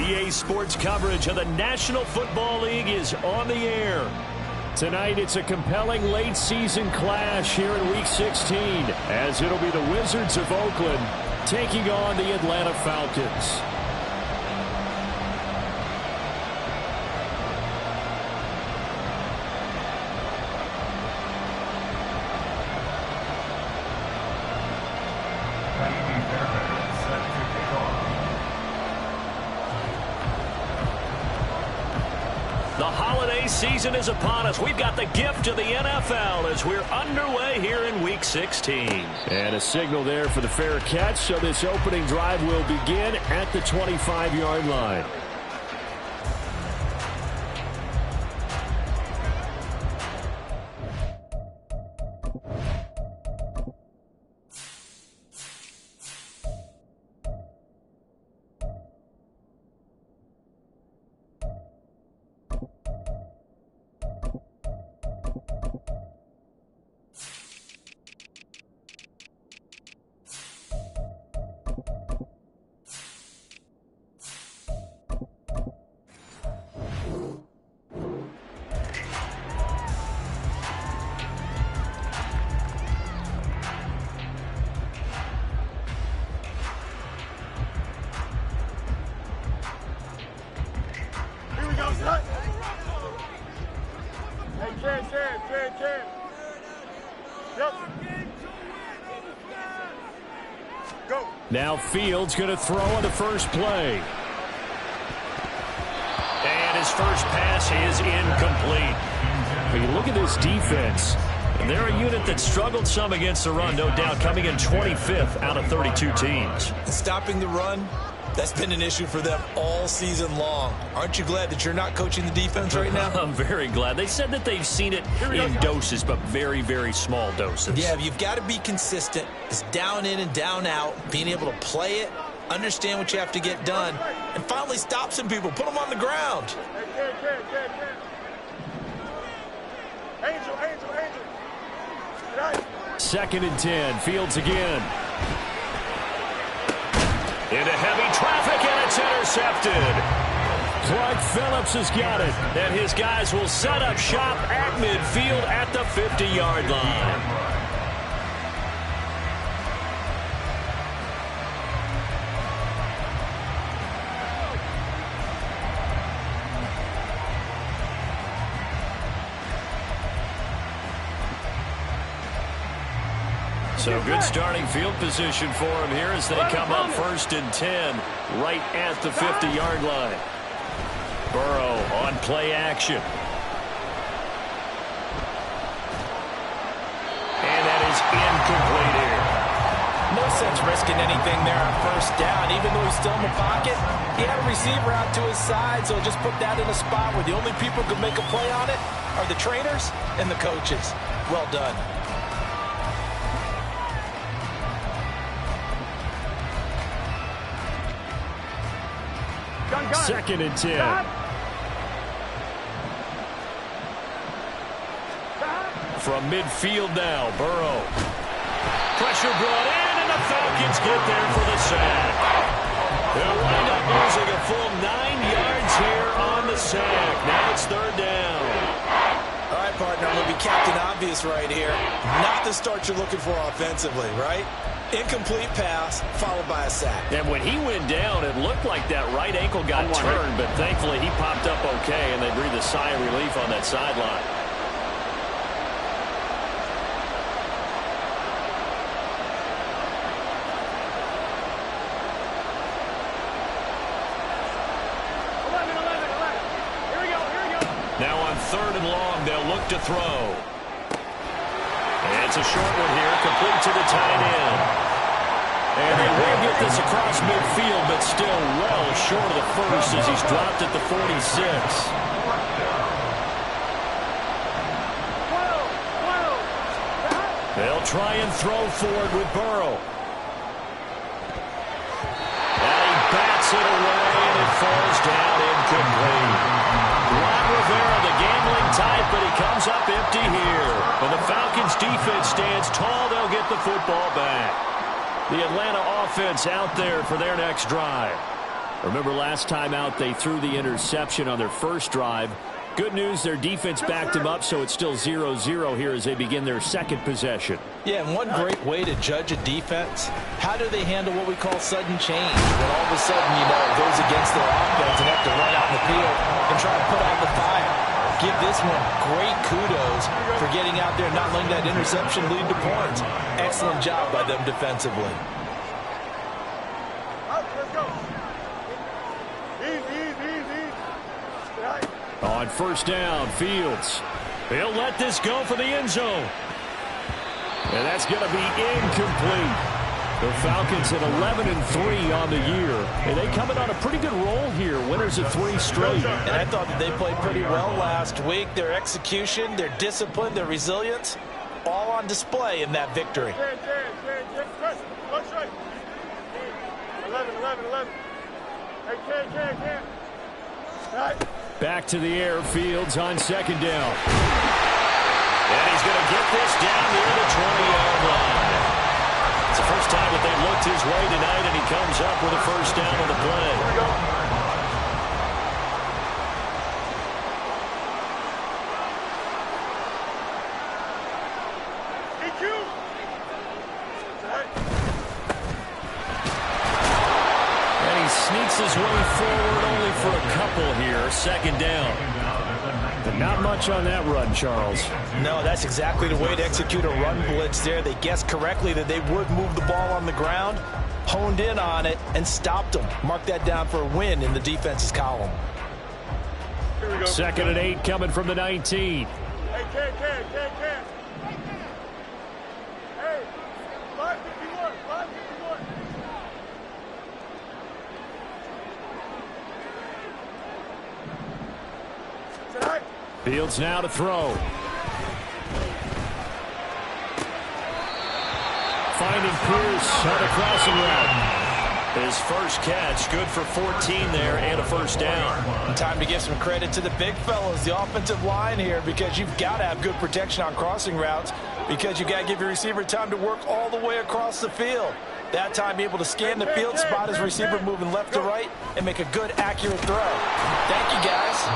EA Sports coverage of the National Football League is on the air. Tonight, it's a compelling late-season clash here in Week 16, as it'll be the Wizards of Oakland taking on the Atlanta Falcons. Season is upon us. We've got the gift of the NFL as we're underway here in Week 16. And a signal there for the fair catch, so this opening drive will begin at the 25-yard line. Now Fields going to throw on the first play. And his first pass is incomplete. When you look at this defense, they're a unit that struggled some against the run, no doubt, coming in 25th out of 32 teams. Stopping the run, that's been an issue for them all season long. Aren't you glad that you're not coaching the defense right now? I'm very glad. They said that they've seen it in doses, but very, very small doses. Yeah, you've got to be consistent. It's down in and down out, being able to play it, understand what you have to get done, and finally stop some people, put them on the ground. Angel. 2nd and 10, Fields again. Into heavy traffic, and it's intercepted. Clark Phillips has got it. And his guys will set up shop at midfield at the 50-yard line. So good starting field position for him here as they come up 1st and 10 right at the 50-yard line. Burrow on play action. And that is incomplete here. No sense risking anything there on 1st down. Even though he's still in the pocket, he had a receiver out to his side, so just put that in a spot where the only people who can make a play on it are the trainers and the coaches. Well done. 2nd and 10. From midfield now, Burrow. Pressure brought in, and the Falcons get there for the sack. They'll wind up losing a full 9 yards here on the sack. Now it's 3rd down. All right, partner, I'm going to be Captain Obvious right here. Not the start you're looking for offensively, right? Incomplete pass, followed by a sack. And when he went down, it looked like that right ankle got turned, but thankfully he popped up okay, and they breathed a sigh of relief on that sideline. Here we go. Now on 3rd and long, they'll look to throw. And it's a short one here, complete to the tight end. And they will get this across midfield, but still well short of the first as he's dropped at the 46. They'll try and throw forward with Burrow. And he bats it away, and it falls down incomplete. Ron Rivera, the gambling type, but he comes up empty here. And the Falcons defense stands tall. They'll get the football back. The Atlanta offense out there for their next drive. Remember last time out they threw the interception on their first drive. Good news, their defense backed them up, so it's still 0-0 here as they begin their second possession. Yeah, and one great way to judge a defense, how do they handle what we call sudden change? When all of a sudden, you know, it goes against their offense and have to run out in the field and try to put out the fire. Give this one great kudos for getting out there and not letting that interception lead to points. Excellent job by them defensively. Let's go. Easy. Right. On first down, Fields. He'll let this go for the end zone. And that's going to be incomplete. The Falcons at 11-3 on the year. And they coming on a pretty good roll here. Winners of 3 straight. And I thought that they played pretty well last week. Their execution, their discipline, their resilience, all on display in that victory. 10. Press. Go straight. 11. Hey, 10. Right. Back to the air. Fields on second down. And he's going to get this down near the 20-yard line. It's the first time that they've looked his way tonight, and he comes up with a first down on the play. Here we go. EQ. Right. And he sneaks his way forward only for a couple here. Second down. But not much on that run, Charles. No, that's exactly the way to execute a run blitz there. They guessed correctly that they would move the ball on the ground, honed in on it, and stopped them. Mark that down for a win in the defense's column. Here we go. Second and 8 coming from the 19. Hey, can. Hey, 551. Tonight. Fields now to throw. Finding Pierce on a crossing route. His first catch, good for 14 there and a first down. Time to give some credit to the big fellows, the offensive line here, because you've got to have good protection on crossing routes, because you've got to give your receiver time to work all the way across the field. That time able to scan the field, spot his receiver moving left to right, and make a good, accurate throw. Thank you, guys.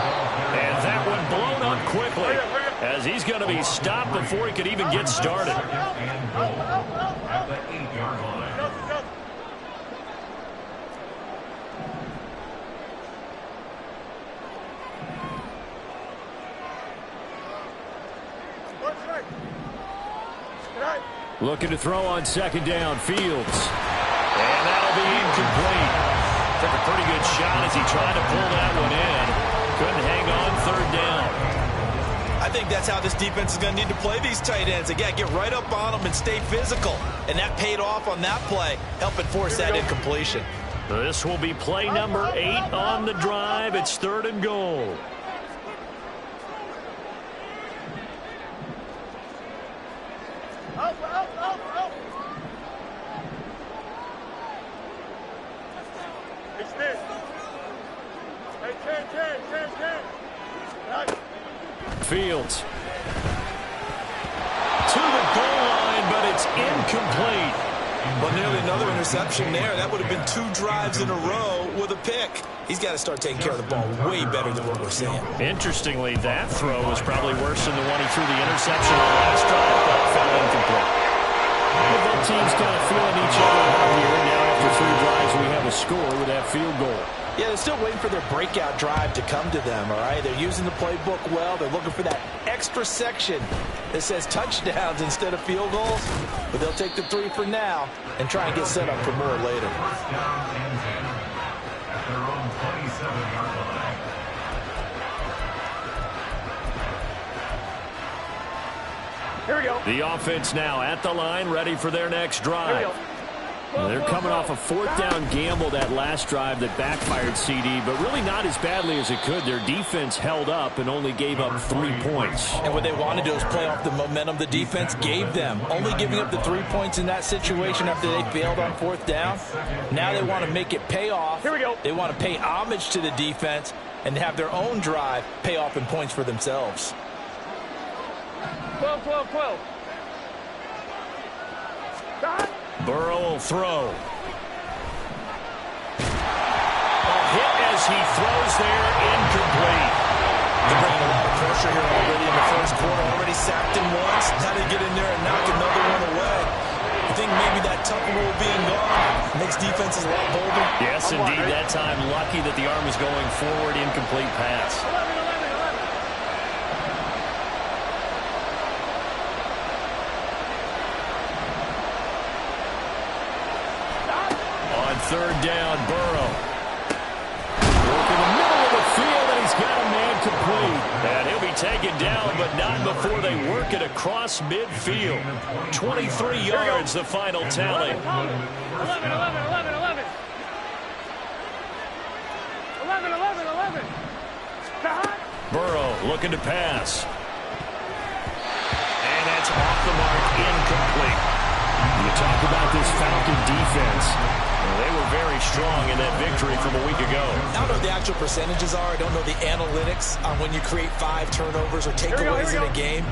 And that one blown up quickly as he's going to be stopped before he could even get started. Looking to throw on second down, Fields. And that'll be incomplete. Took a pretty good shot as he tried to pull that one in. Couldn't hang on third down. I think that's how this defense is going to need to play these tight ends. Again, get right up on them and stay physical. And that paid off on that play, helping force that incompletion. This will be play number 8 on the drive. It's 3rd and goal. Out. It's this. Hey, 10. Right. Fields. To the goal line, but it's incomplete. Well, nearly another interception there. That would have been 2 drives in a row with a pick. He's got to start taking care of the ball way better than what we're seeing. Interestingly, that throw was probably worse than the one he threw the interception on last drive, but fell incomplete. Well, both teams kind of feeling each other out here. Now after 3 drives, we have a score with that field goal. Yeah, they're still waiting for their breakout drive to come to them, all right? They're using the playbook well. They're looking for that extra section that says touchdowns instead of field goals. But they'll take the 3 for now and try and get set up for more later. Here we go. The offense now at the line, ready for their next drive. They're coming off a 4th down gamble that last drive that backfired CD, but really not as badly as it could. Their defense held up and only gave up 3 points. And what they want to do is play off the momentum the defense gave them. Only giving up the 3 points in that situation after they failed on 4th down. Now they want to make it pay off. Here we go. They want to pay homage to the defense and have their own drive pay off in points for themselves. 12. Burrow will throw. as he throws there, incomplete. They're bringing a lot of pressure here already in the first quarter. Already sacked him once. How to get in there and knock another one away. I think maybe that Tucker rule being gone makes defenses a lot bolder. Yes, indeed. That time, lucky that the arm is going forward. Incomplete pass. 11. On third down, Burrow. Working the middle of the field, and he's got a man complete. And he'll be taken down, but not before they work it across midfield. 23 yards, the final tally. 11. 11. Burrow looking to pass. And that's off the mark, incomplete. You talk about this Falcon defense. Well, they were very strong in that victory from a week ago. I don't know what the actual percentages are. I don't know the analytics on when you create 5 turnovers or takeaways in a game.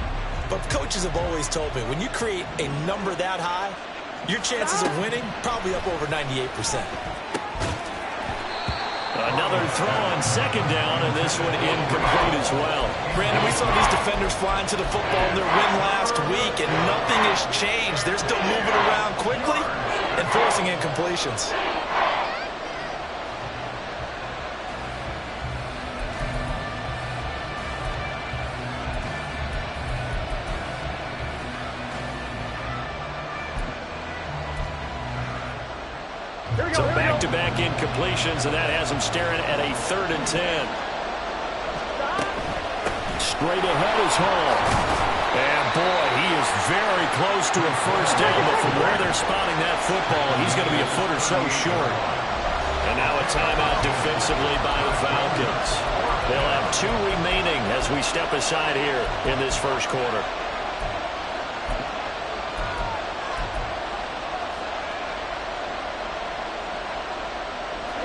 But coaches have always told me, when you create a number that high, your chances of winning probably up over 98%. Another throw on second down, and this one incomplete as well. Brandon, we saw these defenders flying to the football in their win last week, and nothing has changed. They're still moving around quickly and forcing incompletions. So back-to-back incompletions, and that has him staring at a 3rd and 10. Straight ahead is Hall. And, boy, he is very close to a first down, but from where they're spotting that football, he's going to be a foot or so short. And now a timeout defensively by the Falcons. They'll have 2 remaining as we step aside here in this first quarter.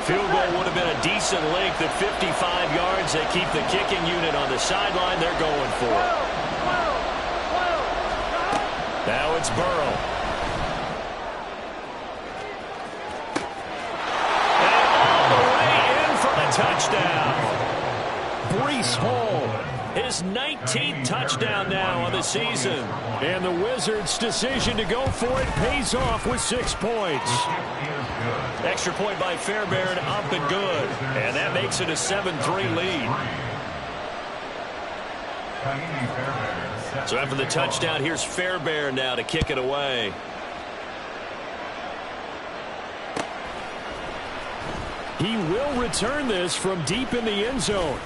Field goal would have been a decent length at 55 yards. They keep the kicking unit on the sideline. They're going for it. Now it's Burrow. And all the way in for the touchdown. Breece Hall, his 19th touchdown now on the season. And the Wizards' decision to go for it pays off with 6 points. Extra point by Fairbairn, up and good. And that makes it a 7-3 lead. So after the touchdown, here's Fairbairn now to kick it away. He will return this from deep in the end zone.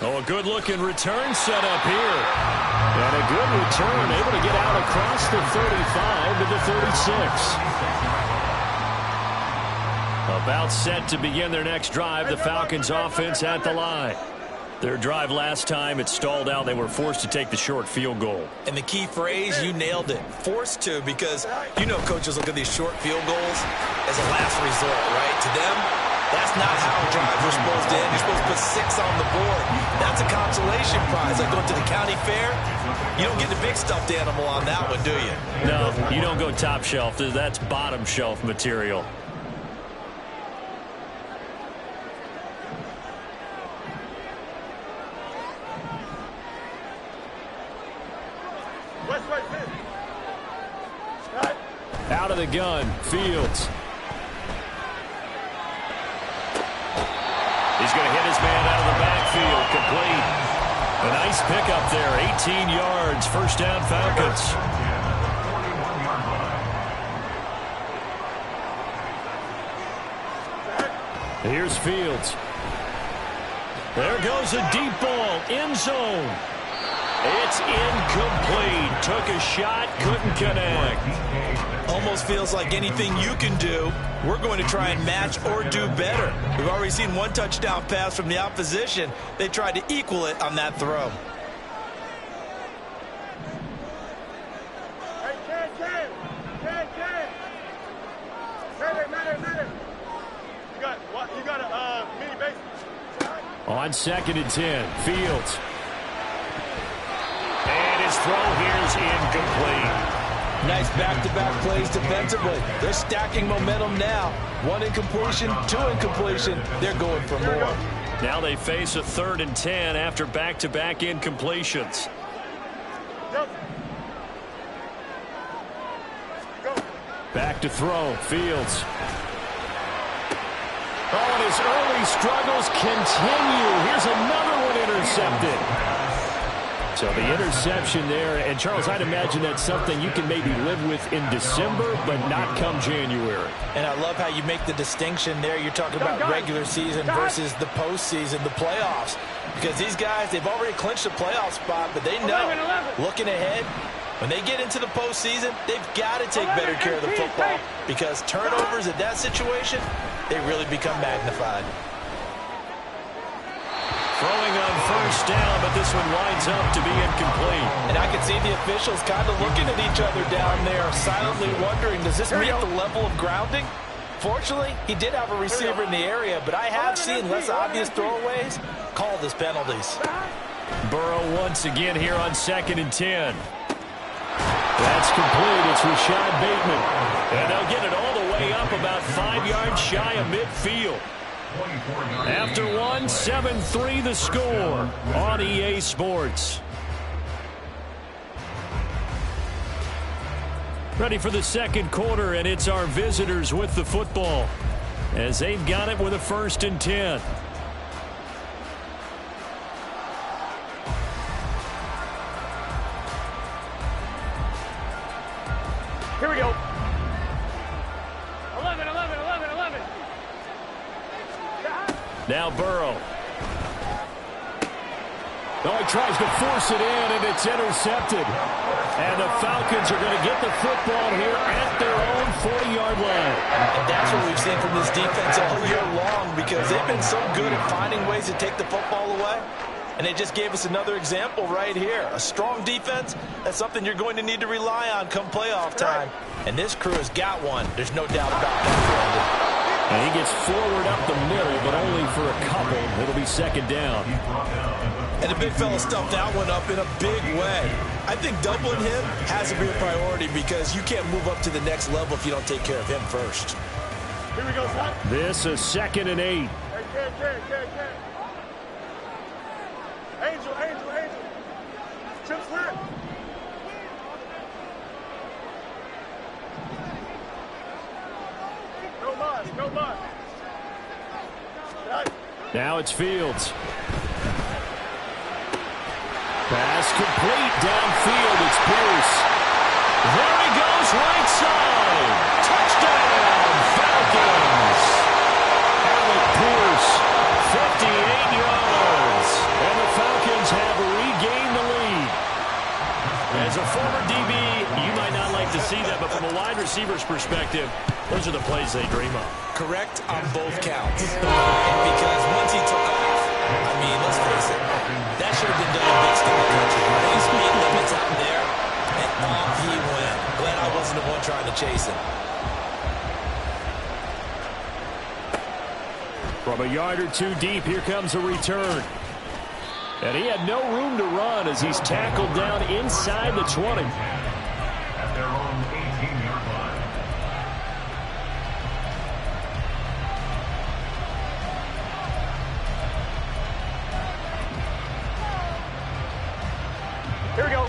Oh, a good-looking return set up here. And a good return, able to get out across the 35 to the 36. About set to begin their next drive. The Falcons offense at the line. Their drive last time, it stalled out. They were forced to take the short field goal. And the key phrase, you nailed it. Forced to, because you know coaches look at these short field goals as a last resort, right? To them, that's not how drives are supposed to end. You're supposed to put 6 on the board. That's a consolation prize. Like going to the county fair, you don't get the big stuffed animal on that one, do you? No, you don't go top shelf. That's bottom shelf material. Out of the gun, Fields. He's going to hit his man out of the backfield, complete. A nice pickup there, 18 yards, first down Falcons. Here's Fields. There goes a deep ball, end zone. It's incomplete. Took a shot, couldn't connect. Almost feels like anything you can do, we're going to try and match or do better. We've already seen 1 touchdown pass from the opposition. They tried to equal it on that throw. Hey, Ken. Matter. You got a mini base. On 2nd and 10, Fields. And his throw here is incomplete. Nice back-to-back plays defensively. They're stacking momentum now. 1 incompletion, 2 incompletion. They're going for more. Now they face a 3rd and 10 after back-to-back incompletions. Back to throw. Fields. Oh, and his early struggles continue. Here's another one intercepted. So the interception there, and Charles, I'd imagine that's something you can maybe live with in December, but not come January. And I love how you make the distinction there. You're talking about regular season versus the postseason, the playoffs. Because these guys, they've already clinched a playoff spot, but they know, looking ahead, when they get into the postseason, they've got to take better care of the football because turnovers in that situation, they really become magnified. Throwing on 1st down, but this one winds up to be incomplete. And I can see the officials kind of looking at each other down there, silently wondering, does this meet the level of grounding? Fortunately, he did have a receiver in the area, but I have seen less obvious throwaways called as penalties. Burrow once again here on 2nd and 10. That's complete. It's Rashad Bateman. And they'll get it all the way up about 5 yards shy of midfield. After 1, 7-3 the score on EA Sports. Ready for the 2nd quarter, and it's our visitors with the football as they've got it with a 1st and 10. Here we go. 11, 11, 11, 11. Now Burrow. Oh, he tries to force it in, and it's intercepted. And the Falcons are going to get the football here at their own 40-yard line. And that's what we've seen from this defense all year long because they've been so good at finding ways to take the football away. And they just gave us another example right here. A strong defense, that's something you're going to need to rely on come playoff time. And this crew has got one. There's no doubt about that, Brandon. And he gets forward up the middle, but only for a couple. It'll be 2nd down. And the big fella stuffed that one up in a big way. I think doubling him has to be a priority because you can't move up to the next level if you don't take care of him first. Here we go, son. This is 2nd and 8. Hey. Angel. Chip clear. No mud. Now it's Fields. Pass complete downfield. It's Pierce. There he goes, right side. Touchdown, Falcons. Alec Pierce, 58 yards. And the Falcons have regained the lead. As a former DB, you might not like to see that, but from a wide receiver's perspective, those are the plays they dream of. Correct on both counts. Because once he took off, I mean, let's face it, that should have been done in big state country. His speed limits out there, and off he went. Glad I wasn't the one trying to chase him. From a yard or two deep, here comes a return. And he had no room to run as he's tackled down inside the 20. At their own 18-yard line. Here we go.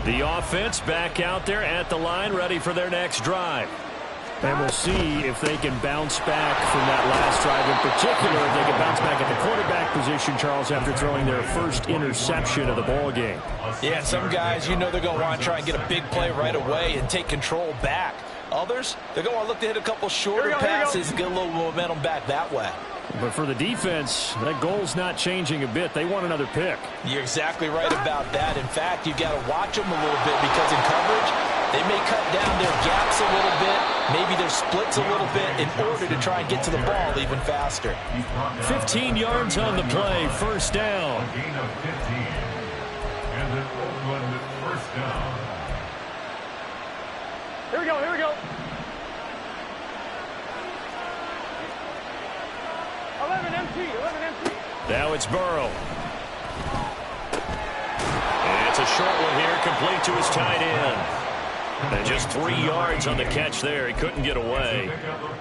The offense back out there at the line, ready for their next drive. And we'll see if they can bounce back from that last drive. In particular, if they can bounce back at the quarterback position, Charles, after throwing their first interception of the ball game. Yeah, some guys, you know they're going to want to try and get a big play right away and take control back. Others, they're going to look to hit a couple shorter passes and get a little momentum back that way. But for the defense, that goal's not changing a bit. They want another pick. You're exactly right about that. In fact, you've got to watch them a little bit because in coverage, they may cut down their gaps a little bit, maybe their splits a little bit in order to try and get to the ball even faster. 15 yards on the play, 1st down. A gain of 15. And an Oakland 1st down. Here we go. 11 empty. Now it's Burrow. And it's a short one here, complete to his tight end. And just 3 yards on the catch there. He couldn't get away.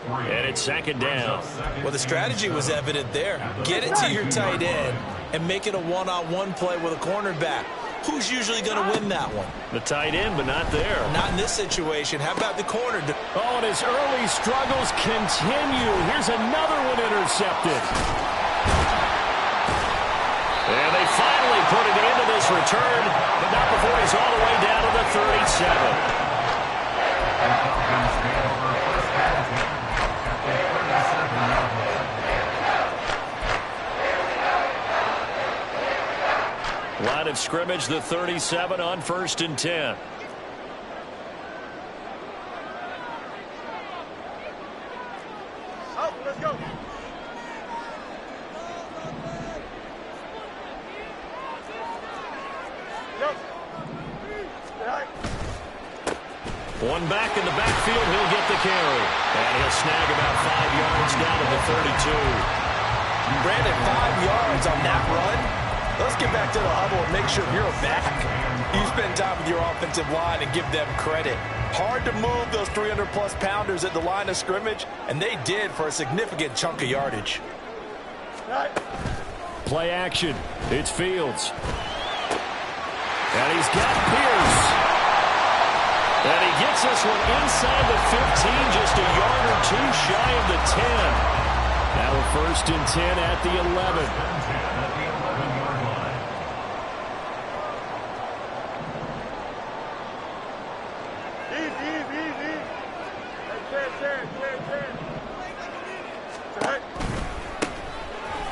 And it's 2nd down. Well, the strategy was evident there. Get it to your tight end and make it a one-on-one play with a cornerback. Who's usually going to win that one? The tight end, but not there. Not in this situation. How about the corner? Oh, and his early struggles continue. Here's another one intercepted. And they finally put it into this return, but not before he's all the way down to the 37. Line of scrimmage, the 37 on 1st and 10. Oh, let's go. One back in the backfield, he'll get the carry. And he'll snag about 5 yards down to the 32. Brandon, 5 yards on that run. Let's get back to the huddle and make sure you're back. You spend time with your offensive line and give them credit. Hard to move those 300-plus pounders at the line of scrimmage, and they did for a significant chunk of yardage. Play action. It's Fields. And he's got Pierce. And he gets this one inside the 15, just a yard or two shy of the 10. Now a 1st and 10 at the 11.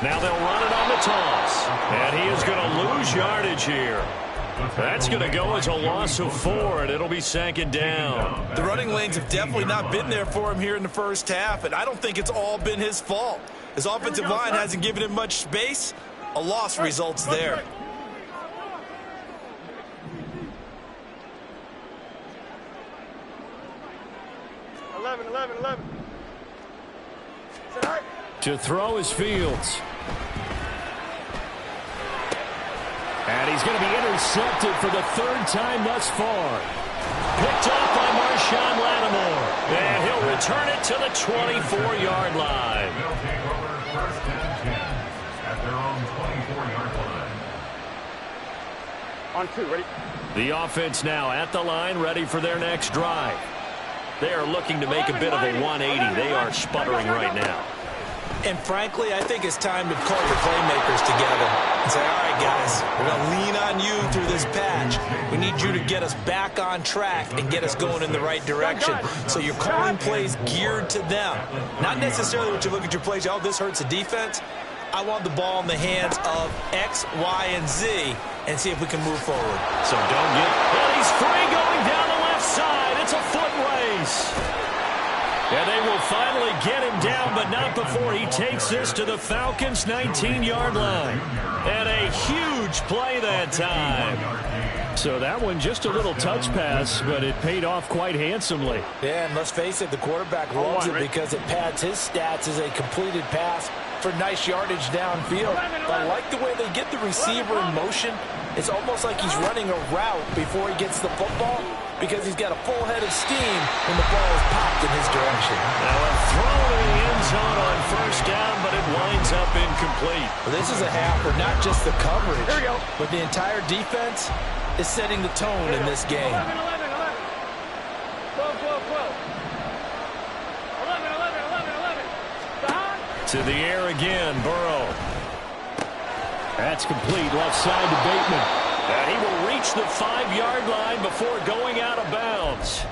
Now they'll run it on the toss. And he is going to lose yardage here. That's going to go as a loss of 4, and it'll be 2nd down. The running lanes have definitely not been there for him here in the first half, and I don't think it's all been his fault. His offensive line hasn't given him much space. A loss results there. To throw is Fields. And he's going to be intercepted for the 3rd time thus far. Picked off by Marshawn Lattimore. And he'll return it to the 24-yard line. They'll take over 1st and 10 at their own 24-yard line. On 2, ready? The offense now at the line, ready for their next drive. They are looking to make a bit of a 180. They are sputtering right now. And frankly, I think it's time to call your playmakers together and say, all right, guys, we're going to lean on you through this patch. We need you to get us back on track and get us going in the right direction. So you're calling plays geared to them. Not necessarily what you look at your plays, oh, this hurts the defense. I want the ball in the hands of X, Y, and Z and see if we can move forward. So don't get... Well, he's free going down the left side. It's a foot race. And they will finally get him down, but not before he takes this to the Falcons' 19-yard line. And a huge play that time. So that one just a little touch pass, but it paid off quite handsomely. Yeah, and let's face it, the quarterback loves it because it pads his stats as a completed pass for nice yardage downfield. But I like the way they get the receiver in motion. It's almost like he's running a route before he gets the football because he's got a full head of steam when the ball is popped in his direction. Now a throw to the end zone on 1st down, but it winds up incomplete. Well, this is a half for not just the coverage, but the entire defense is setting the tone in this game. 11, 11, 11. 12, 12, 12. 11, 11, 11, 11. To the air again, Burrow. That's complete, left side to Bateman. And he will reach the 5-yard line before going out of bounds.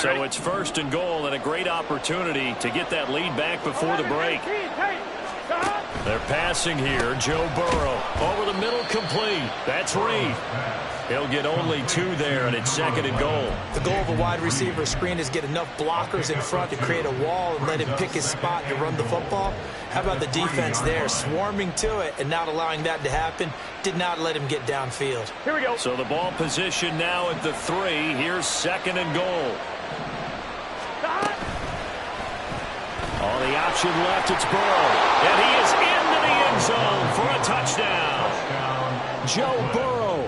So it's 1st and goal and a great opportunity to get that lead back before the break. They're passing here. Joe Burrow over the middle, complete. That's Reed. He'll get only 2 there, and it's 2nd and goal. The goal of a wide receiver screen is get enough blockers in front to create a wall and let him pick his spot to run the football. How about the defense there, swarming to it and not allowing that to happen? Did not let him get downfield. Here we go. So the ball position now at the 3. Here's 2nd and goal. On the option left, it's Burrow. And he is into the end zone for a touchdown. Joe Burrow,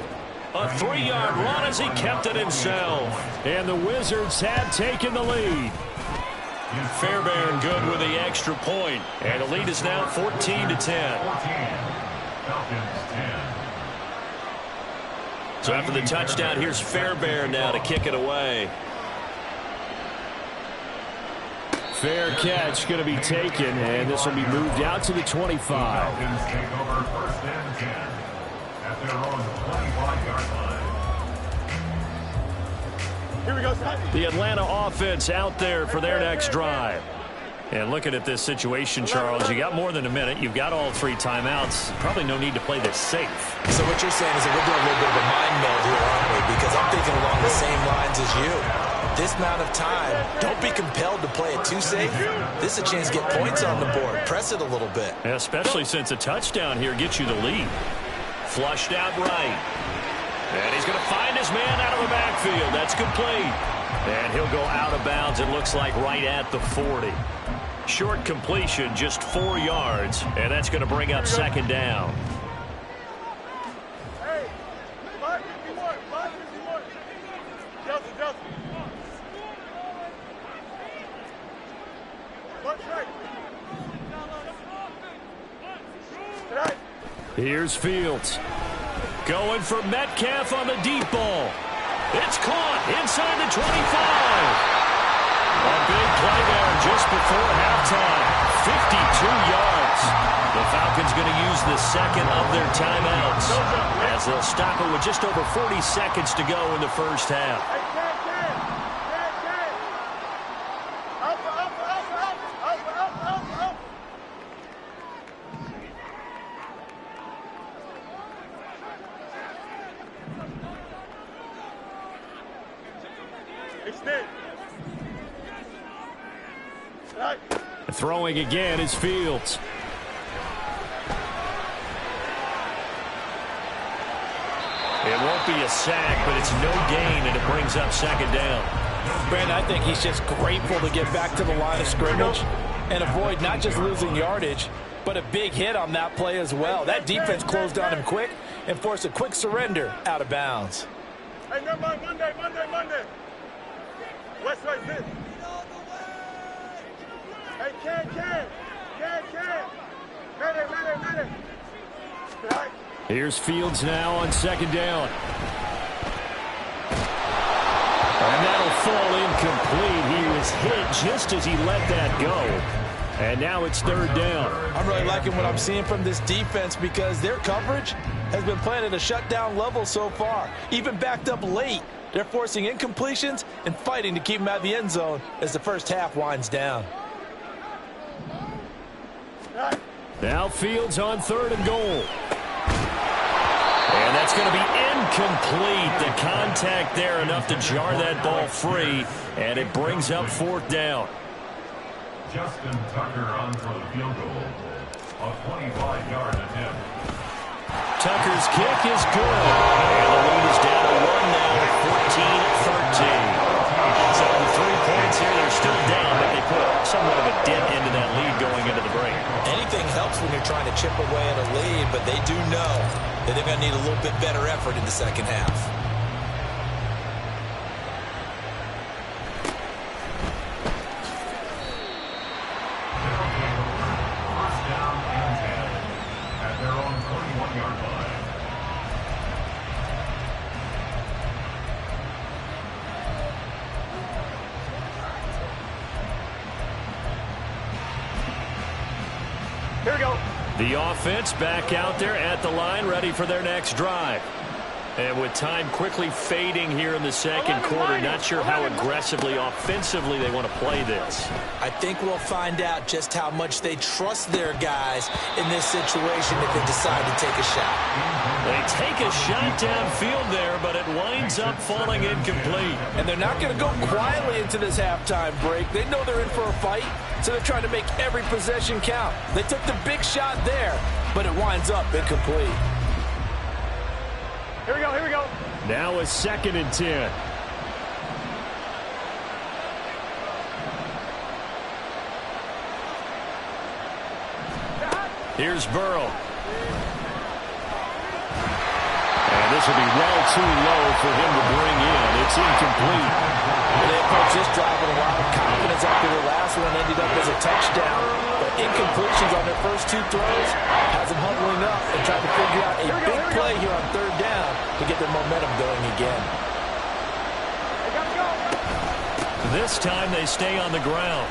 a 3-yard run as he kept it himself. And the Wizards have taken the lead. Fairbairn good with the extra point. And the lead is now 14-10. So after the touchdown, here's Fairbairn now to kick it away. Fair catch going to be taken, and this will be moved out to the 25. Falcons take over 1st and 10 at their own 25-yard line. Here we go, Scott. The Atlanta offense out there for their next drive. And looking at this situation, Charles, you got more than a minute. You've got all 3 timeouts. Probably no need to play this safe. So what you're saying is that we're doing a little bit of a mind meld here, aren't we? Because I'm thinking along the same lines as you. This amount of time, don't be compelled to play it too safe. This is a chance to get points on the board. Press it a little bit. Yeah, especially since a touchdown here gets you the lead. Flushed out right. And he's going to find his man out of the backfield. That's complete. And he'll go out of bounds, it looks like, right at the 40. Short completion, just 4 yards. And that's going to bring up 2nd down. Hey, 551, 551. Justin. Watch right. Right. Here's Fields. Going for Metcalf on the deep ball. It's caught inside the 25. A big play there just before halftime. 52 yards. The Falcons going to use the 2nd of their timeouts as they'll stop it with just over 40 seconds to go in the first half. Hey, Up. Extend. Right. Throwing again is Fields. It won't be a sack, but it's no gain, and it brings up 2nd down. Brandon, I think he's just grateful to get back to the line of scrimmage and avoid not just losing yardage, but a big hit on that play as well. That defense closed on him quick and forced a quick surrender out of bounds. Hey, never mind. Monday. West right this. Hey, can. Medic. Right. Here's Fields now on 2nd down. And that'll fall incomplete. He was hit just as he let that go. And now it's 3rd down. I'm really liking what I'm seeing from this defense because their coverage has been playing at a shutdown level so far. Even backed up late, they're forcing incompletions and fighting to keep them out of the end zone as the first half winds down. Right. Now Fields on 3rd and goal. And that's going to be incomplete. The contact there enough to jar that ball free, and it brings up 4th down. Justin Tucker on for the field goal. A 25-yard attempt. Tucker's kick is good. And the lead is down to 1 now at 14-13. So the 3 points here, they're still down, but they put somewhat of a dent into that lead going into the break. Anything helps when you're trying to chip away at a lead, but they do know that they're going to need a little bit better effort in the second half. First down and 10 at their own 21-yard line. Here we go. The offense back out there at the line, ready for their next drive. And with time quickly fading here in the second quarter, not sure how aggressively, offensively they want to play this. I think we'll find out just how much they trust their guys in this situation if they decide to take a shot. They take a shot downfield there, but it winds up falling incomplete. And they're not going to go quietly into this halftime break. They know they're in for a fight, so they're trying to make every possession count. They took the big shot there, but it winds up incomplete. Here we go. Now a 2nd and 10. Here's Burrow. And this will be well too low for him to bring in. It's incomplete. They approached this drive with a lot of confidence after their last one ended up as a touchdown. But incompletions on their first two throws has them huddling up and trying to figure out a big play here on third down to get their momentum going again. This time they stay on the ground.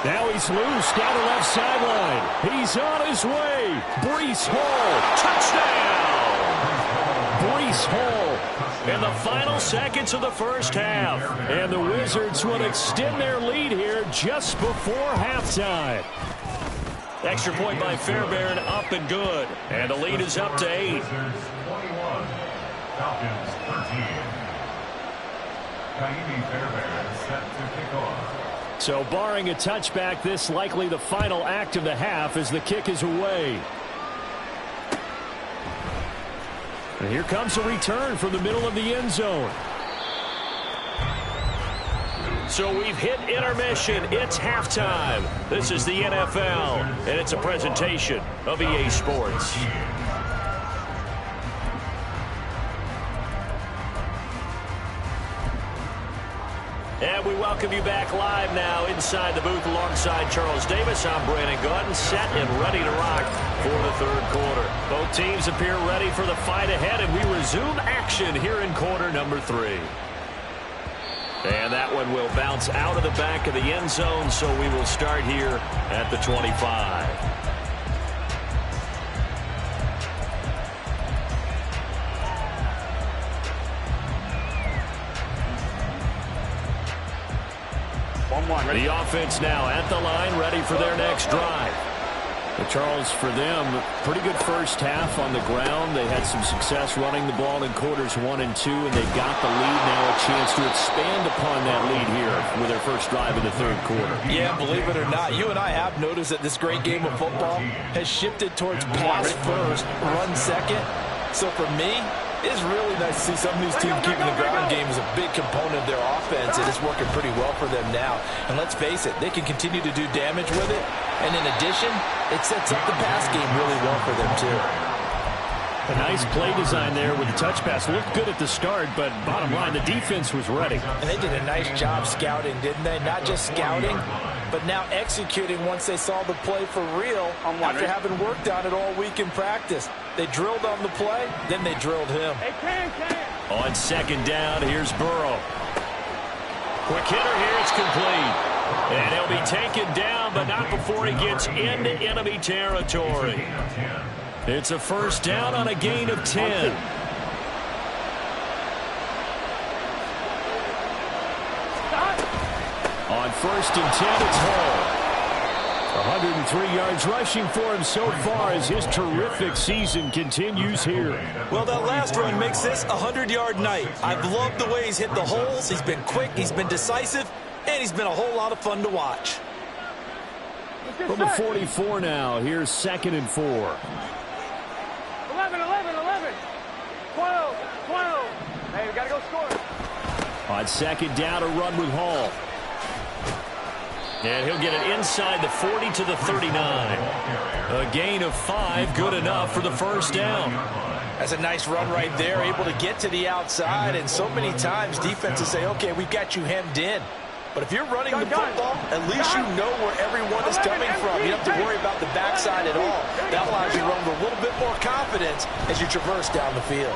Now he's loose down the left sideline. He's on his way. Breece Hall, touchdown! Breece Hall in the final seconds of the first half. And the Wizards will extend their lead here just before halftime. Extra point by Fairbairn, up and good. And the lead is up to 8. Wizards 21, Falcons 13. Kaimi Fairbairn set to kick off. So barring a touchback, this likely the final act of the half as the kick is away. And here comes a return from the middle of the end zone. So we've hit intermission. It's halftime. This is the NFL, and it's a presentation of EA Sports. And we welcome you back live now inside the booth alongside Charles Davis. I'm Brandon Gaudin, set and ready to rock for the third quarter. Both teams appear ready for the fight ahead, and we resume action here in quarter number 3. And that one will bounce out of the back of the end zone, so we will start here at the 25. The offense now at the line, ready for their next drive. But Charles, for them, pretty good first half on the ground. They had some success running the ball in quarters 1 and 2, and they got the lead. Now a chance to expand upon that lead here with their first drive in the third quarter. Yeah, believe it or not, you and I have noticed that this great game of football has shifted towards pass first, run second. So for me, it's really nice to see some of these teams keeping the ground game as a big component of their offense, and it's working pretty well for them now. And let's face it, they can continue to do damage with it. And in addition, it sets up the pass game really well for them, too. A nice play design there with the touch pass. Looked good at the start, but bottom line, the defense was ready. And they did a nice job scouting, didn't they? Not just scouting, but now executing once they saw the play for real after having worked on it all week in practice. They drilled on the play, then they drilled him. On second down, here's Burrow. Quick hitter here, it's complete. And he'll be taken down, but not before he gets into enemy territory. It's a first down on a gain of 10. On first and 10, it's Hall. 103 yards rushing for him so far as his terrific season continues here. Well, that last run makes this a 100-yard night. I've loved the way he's hit the holes. He's been quick, he's been decisive, and he's been a whole lot of fun to watch. From the 44 now, here's second and 4. 11, 12. Hey, we got to go score. On second down, a run with Hall. And he'll get it inside the 40 to the 39. A gain of 5, good enough for the first down. That's a nice run right there, able to get to the outside. And so many times defenses say, okay, we've got you hemmed in. But if you're running the football, at least you know where everyone is coming from. You don't have to worry about the backside at all. That allows you to run with a little bit more confidence as you traverse down the field.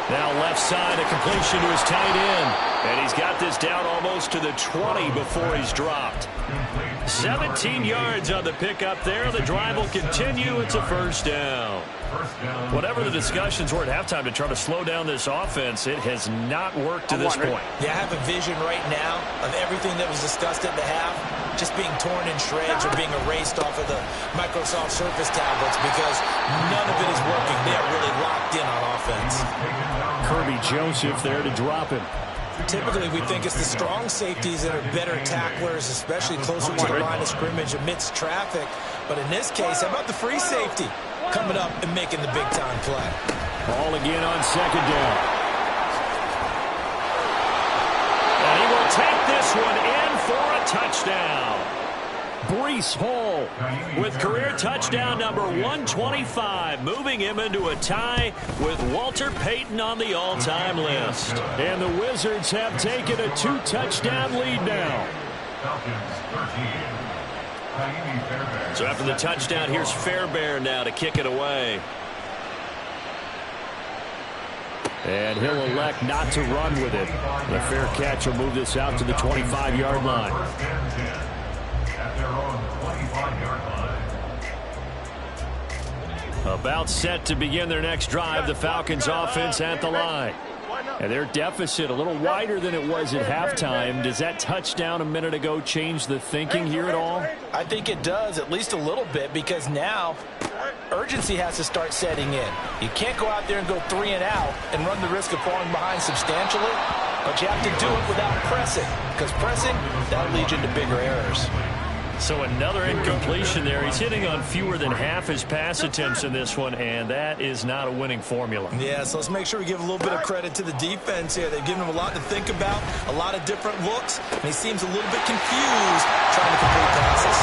Now left side, a completion to his tight end. And he's got this down almost to the 20 before he's dropped. 17 yards on the pickup there. The drive will continue. It's a first down. Whatever the discussions were at halftime to try to slow down this offense, it has not worked to this point. Yeah, I have a vision right now of everything that was discussed at the half just being torn in shreds or being erased off of the Microsoft Surface tablets because none of it is working. They are really locked in on offense. Kirby Joseph there to drop him. Typically, we think it's the strong safeties that are better tacklers, especially closer to the line of scrimmage amidst traffic. But in this case, how about the free safety coming up and making the big-time play? Ball again on second down. And he will take this one in for a touchdown. Breece Hall with career touchdown number 125, moving him into a tie with Walter Payton on the all-time list. And the Wizards have taken a 2-touchdown lead now. So after the touchdown, here's Fairbairn now to kick it away. And he'll elect not to run with it. The fair catch will move this out to the 25-yard line. At their own 25-yard line. About set to begin their next drive, the Falcons offense at the line. And their deficit a little wider than it was at halftime. Does that touchdown a minute ago change the thinking here at all? I think it does, at least a little bit, because now urgency has to start setting in. You can't go out there and go 3 and out and run the risk of falling behind substantially, but you have to do it without pressing, because pressing, that'll lead you into bigger errors. So another incompletion there. He's hitting on fewer than half his pass attempts in this one, and that is not a winning formula. Yeah, so let's make sure we give a little bit of credit to the defense here. They've given him a lot to think about, a lot of different looks, and he seems a little bit confused trying to complete passes.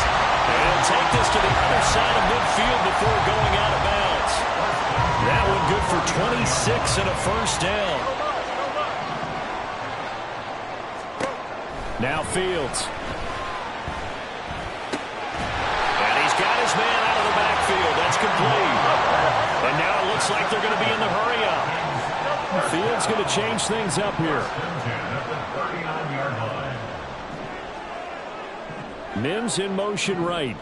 And he'll take this to the other side of midfield before going out of bounds. That one good for 26 and a first down. Now Fields. Got his man out of the backfield. That's complete. And now it looks like they're going to be in the hurry-up. Fields going to change things up here. Mims in motion right.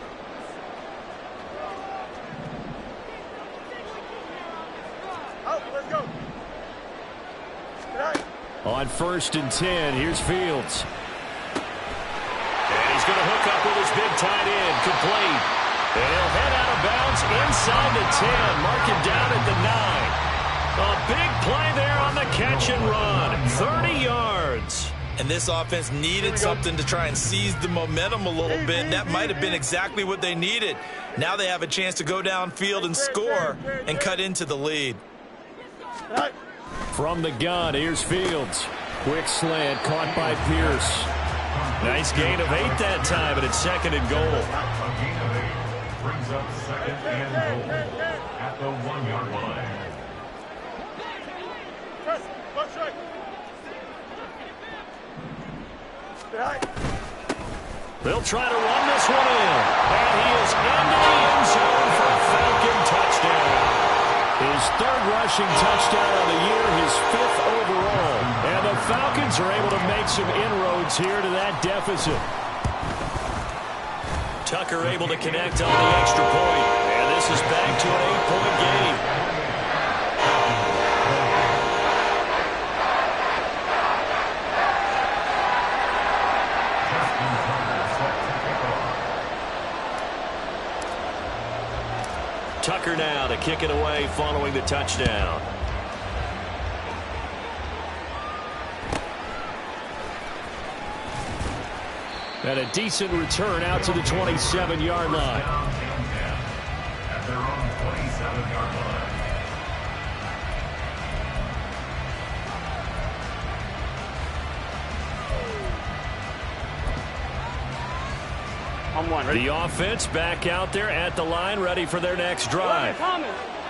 On 1st and 10, here's Fields. And he's going to hook up with his big tight end. Complete. And he'll head out of bounds inside the 10. Mark him down at the 9. A big play there on the catch and run. 30 yards. And this offense needed something to try and seize the momentum a little bit. And that might have been exactly what they needed. Now they have a chance to go downfield and score and cut into the lead. From the gun, here's Fields. Quick slant caught by Pierce. Nice gain of 8 that time, and it's 2nd and goal. A gain of 8 brings up 2nd and goal at the 1-yard line. They'll try to run this one in. And he is into the end zone for a Falcon touchdown. His 3rd rushing touchdown of the year, his 5th overall. And the Falcons are able to make some inroads here to that deficit. Tucker able to connect on the extra point. And this is back to an 8-point game. Tucker now to kick it away following the touchdown. And a decent return out to the 27-yard line. At their own 27-yard line. The offense back out there at the line, ready for their next drive.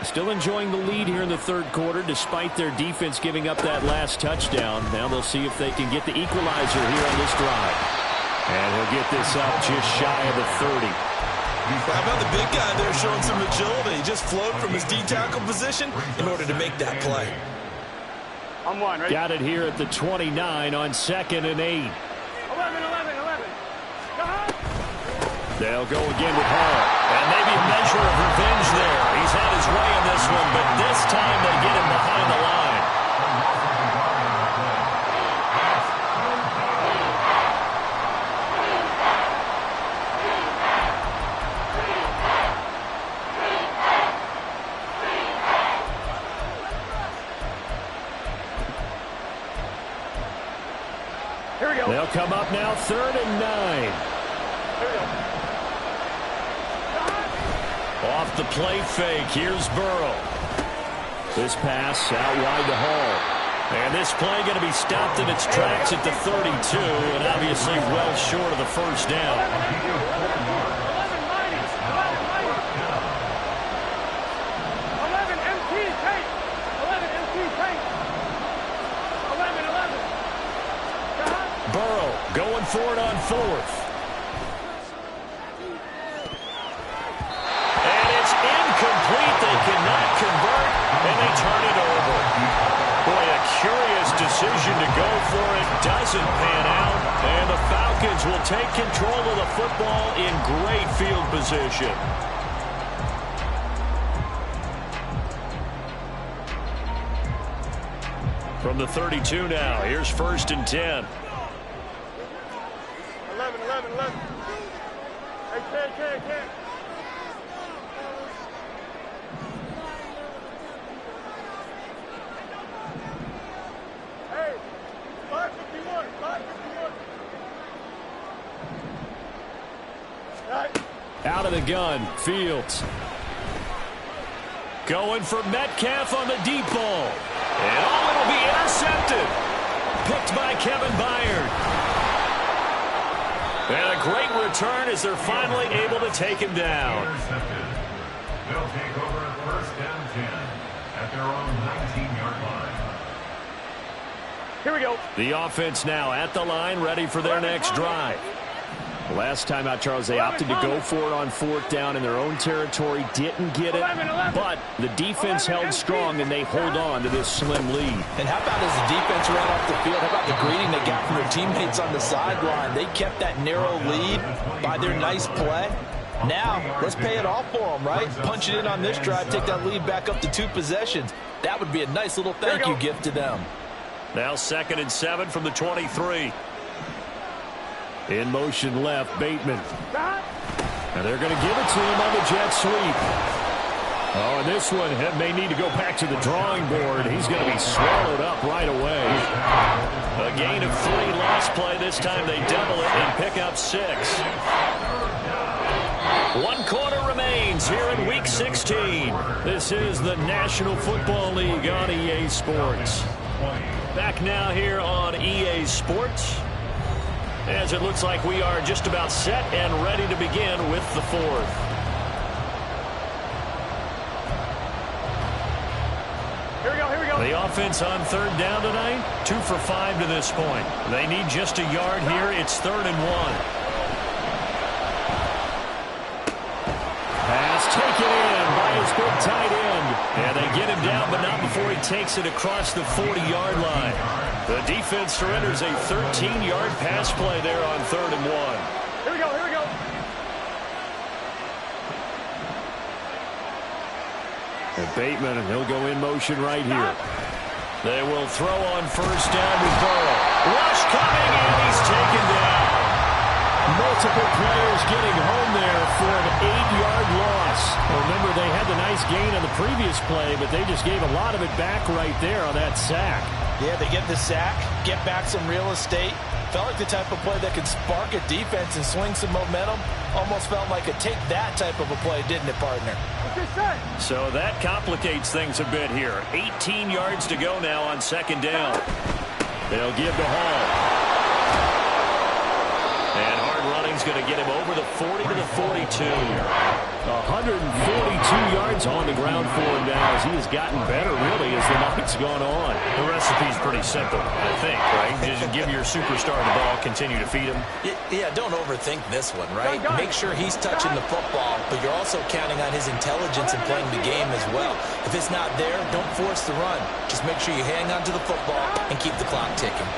Still enjoying the lead here in the 3rd quarter, despite their defense giving up that last touchdown. Now they'll see if they can get the equalizer here on this drive. And he'll get this up just shy of the 30. How about the big guy there showing some agility? He just flowed from his D-tackle position in order to make that play. Got it here at the 29 on 2nd and 8. 11. They'll go again with Hall. And maybe a measure of revenge there. He's had his way in this one, but this time they get him behind the line. Here we go. They'll come up now 3rd and 9. Here we go. Off the play fake, here's Burrow. This pass out wide to Hall. And this play going to be stopped in its tracks at the 32, and obviously well short of the first down. 11 MT tape. 11 MT tape. 11. Burrow going for it on fourth. And it's incomplete. They cannot convert, and they turn it over. Boy, a curious decision to go for it. Doesn't pan out, and the Falcons will take control of the football in great field position. From the 32 now, here's 1st and 10. 11. Hey, 10. Hey, 551. Right. Out of the gun, Fields. Going for Metcalf on the deep ball. And it'll be intercepted. Picked by Kevin Byard. And a great return as they're finally able to take him down. Intercepted. They'll take over at 1st and 10 at their own 19-yard line. Here we go. The offense now at the line, ready for their next drive. Last time out, Charles, they opted to go for it on 4th down in their own territory. Didn't get it, but the defense held strong, and they hold on to this slim lead. And how about as the defense ran off the field, how about the greeting they got from their teammates on the sideline? They kept that narrow lead by their nice play. Now, let's pay it off for them, right? Punch it in on this drive, take that lead back up to 2 possessions. That would be a nice little thank you gift to them. Now 2nd and 7 from the 23. In motion left, Bateman. And they're going to give it to him on the jet sweep. Oh, and this one may need to go back to the drawing board. He's going to be swallowed up right away. A gain of 3 last play. This time they double it and pick up 6. 1 quarter remains here in Week 16. This is the National Football League on EA Sports. Back now here on EA Sports, as it looks like we are just about set and ready to begin with the 4th. Here we go. The offense on 3rd down tonight, 2 for 5 to this point. They need just a yard here. It's 3rd and 1. Pass taken in by his big tight end. And they get him down, but not before he takes it across the 40-yard line. The defense surrenders a 13-yard pass play there on 3rd and 1. Here we go. And Bateman, and he'll go in motion right here. They will throw on 1st down with Burrow. Rush coming, and he's taken down. Multiple players getting home there for an 8-yard loss. Remember, they had the nice gain on the previous play, but they just gave a lot of it back right there on that sack. Yeah, they get the sack, get back some real estate. Felt like the type of play that could spark a defense and swing some momentum. Almost felt like a take that type of a play, didn't it, partner? So that complicates things a bit here. 18 yards to go now on 2nd down. They'll give to Hall. And hard running's going to get him over the 40 to the 42. 142 yards on the ground for him now as he has gotten better, really, as the night's gone on. The recipe's pretty simple, I think, right? Just give your superstar the ball, continue to feed him. Yeah, don't overthink this one, right? Make sure he's touching the football, but you're also counting on his intelligence in playing the game as well. If it's not there, don't force the run. Just make sure you hang on to the football and keep the clock ticking.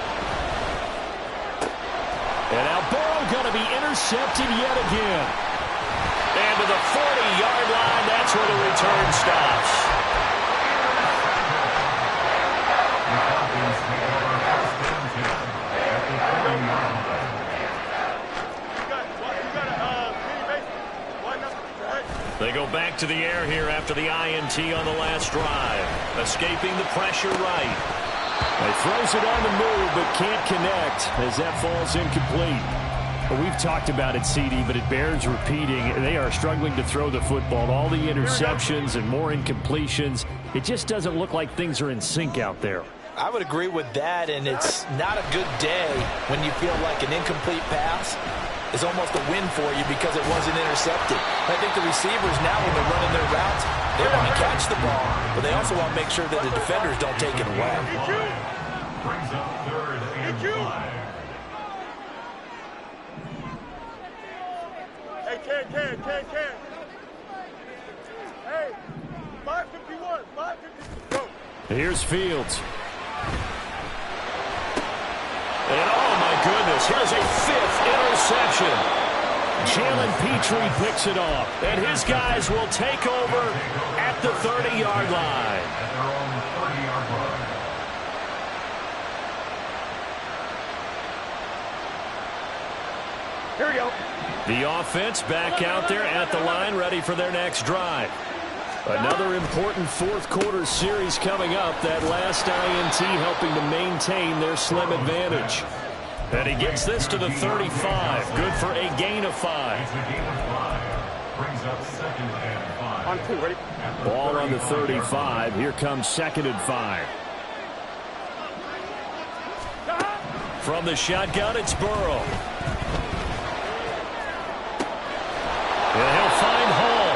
And now Burrow going to be intercepted yet again. And to the 40-yard line, that's where the return stops. They go back to the air here after the INT on the last drive. Escaping the pressure right. He throws it on the move, but can't connect as that falls incomplete. Well, we've talked about it, CD, but it bears repeating. They are struggling to throw the football. All the interceptions and more incompletions. It just doesn't look like things are in sync out there. I would agree with that, and it's not a good day when you feel like an incomplete pass is almost a win for you because it wasn't intercepted. I think the receivers now, when they're running their routes, they want to catch the ball, but they also want to make sure that the defenders don't take it away. Brings up 3rd and 5. Hey, Ken. Hey, 551, 551. Go. Here's Fields. And oh my goodness, here's a 5th interception. Jalen Petrie picks it off, and his guys will take over at the 30-yard line. At their own 30-yard line. Here we go. The offense back out there at the line, ready for their next drive. Another important fourth-quarter series coming up. That last INT helping to maintain their slim advantage. And he gets this to the 35. Good for a gain of 5. It's a gain of 5. Brings up 2nd and 5. On 2, ready? Ball on the 35. Here comes 2nd and 5. From the shotgun, it's Burrow. And he'll find Hall.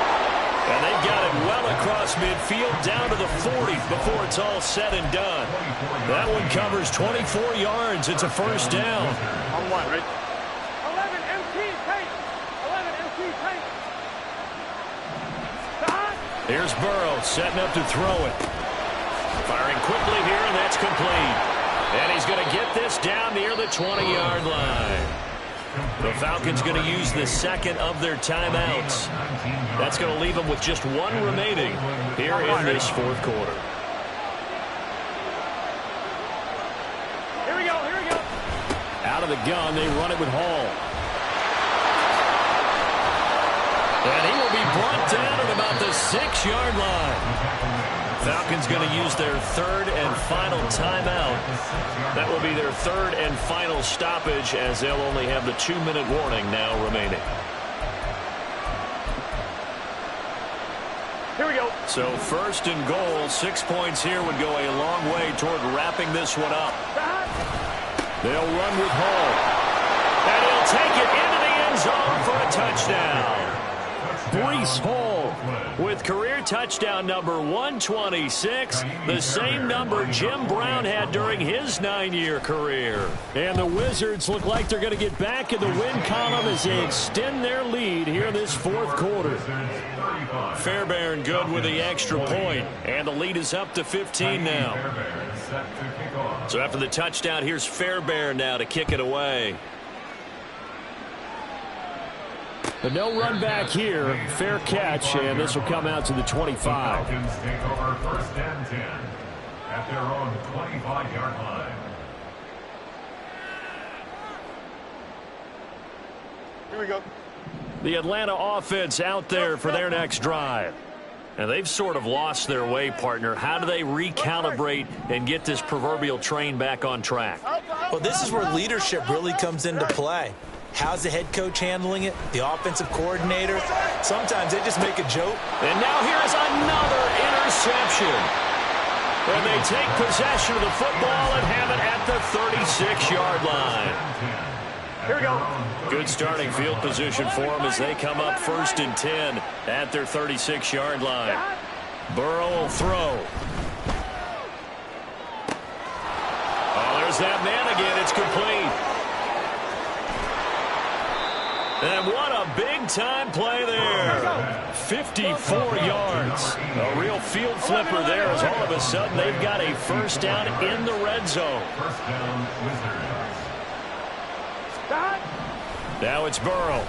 And they've got it well across midfield down to the 40 before it's all said and done. That one covers 24 yards. It's a first down. On 1, ready? 11 MT tank. 11 MT tank. Here's Burrow setting up to throw it. Firing quickly here, and that's complete. And he's going to get this down near the 20-yard line. The Falcons going to use the second of their timeouts. That's going to leave them with just 1 remaining here in this fourth quarter. Here we go. Out of the gun, they run it with Hall. And he will be brought down at about the 6-yard line. Falcons going to use their 3rd and final timeout. That will be their 3rd and final stoppage, as they'll only have the 2-minute warning now remaining. Here we go. So 1st and goal, 6 points here would go a long way toward wrapping this one up. They'll run with Hall. And he'll take it into the end zone for a touchdown. Breece Hall with career touchdown number 126, the same number Jim Brown had during his 9-year career. And the Wizards look like they're going to get back in the win column as they extend their lead here in this fourth quarter. Fairbairn good with the extra point, and the lead is up to 15 now. So after the touchdown, here's Fairbairn now to kick it away. But no run back here. Fair catch, and this will come out to the 25. Falcons take over 1st and 10 at their own 25-yard line. Here we go. The Atlanta offense out there for their next drive. And they've sort of lost their way, partner. How do they recalibrate and get this proverbial train back on track? Well, this is where leadership really comes into play. How's the head coach handling it? The offensive coordinator? Sometimes they just make a joke. And now here's another interception. And they take possession of the football and have it at the 36-yard line. Here we go. Good starting field position for them as they come up 1st and 10 at their 36-yard line. Burrow will throw. Oh, there's that man again. It's complete. And what a big-time play there. 54 yards. A real field flipper there as all of a sudden they've got a first down in the red zone. First down, Wizards. Now it's Burrow.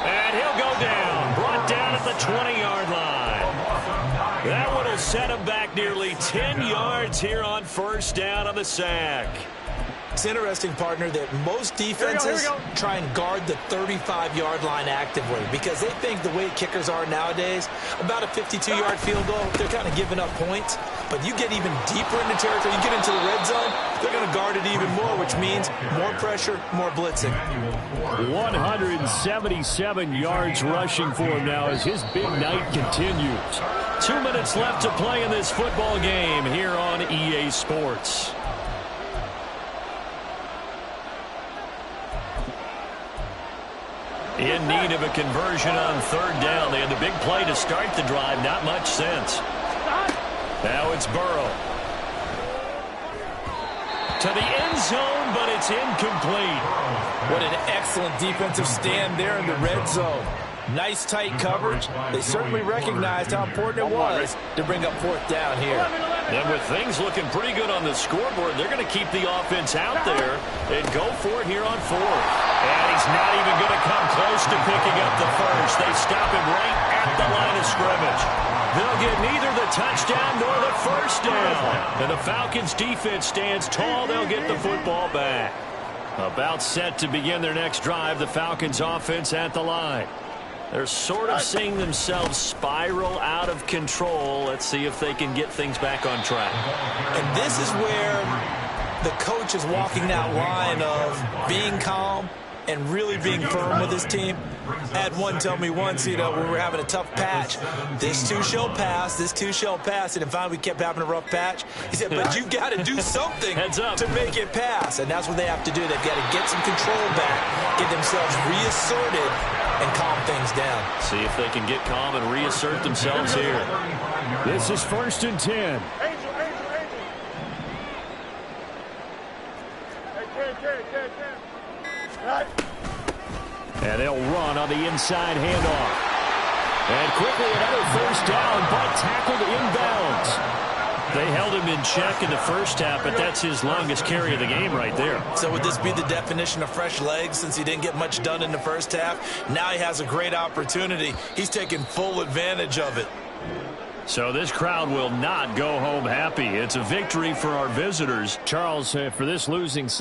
And he'll go down. Brought down at the 20-yard line. That one will set him back nearly 10 yards here on first down on the sack. It's interesting, partner, that most defenses try and guard the 35-yard line actively because they think the way kickers are nowadays, about a 52-yard field goal, they're kind of giving up points. but you get even deeper into territory, you get into the red zone, they're going to guard it even more, which means more pressure, more blitzing. 177 yards rushing for him now as his big night continues. 2 minutes left to play in this football game here on EA Sports. In need of a conversion on third down. They had the big play to start the drive. Not much sense. Now it's Burrow. To the end zone, but it's incomplete. What an excellent defensive stand there in the red zone. Nice tight coverage. They certainly recognized how important it was to bring up fourth down here. And with things looking pretty good on the scoreboard, they're going to keep the offense out there and go for it here on fourth. And he's not even going to come close to picking up the first. They stop him right at the line of scrimmage. They'll get neither the touchdown nor the first down. And the Falcons defense stands tall. They'll get the football back. About set to begin their next drive, the Falcons offense at the line. They're sort of seeing themselves spiral out of control. Let's see if they can get things back on track. And this is where the coach is walking that line of being calm and really being firm with his team. I had one tell me once, when we were having a tough patch, this too shall pass, this too shall pass. And finally we kept having a rough patch. He said, but you've got to do something to make it pass. And that's what they have to do. They've got to get some control back, get themselves reasserted, and calm things down. See if they can get calm and reassert themselves here. This is 1st and 10. And they'll run on the inside handoff. And quickly another first down, but tackled inbounds. They held him in check in the first half, but that's his longest carry of the game right there. So would this be the definition of fresh legs since he didn't get much done in the first half? Now he has a great opportunity. He's taking full advantage of it. So this crowd will not go home happy. It's a victory for our visitors. Charles, for this losing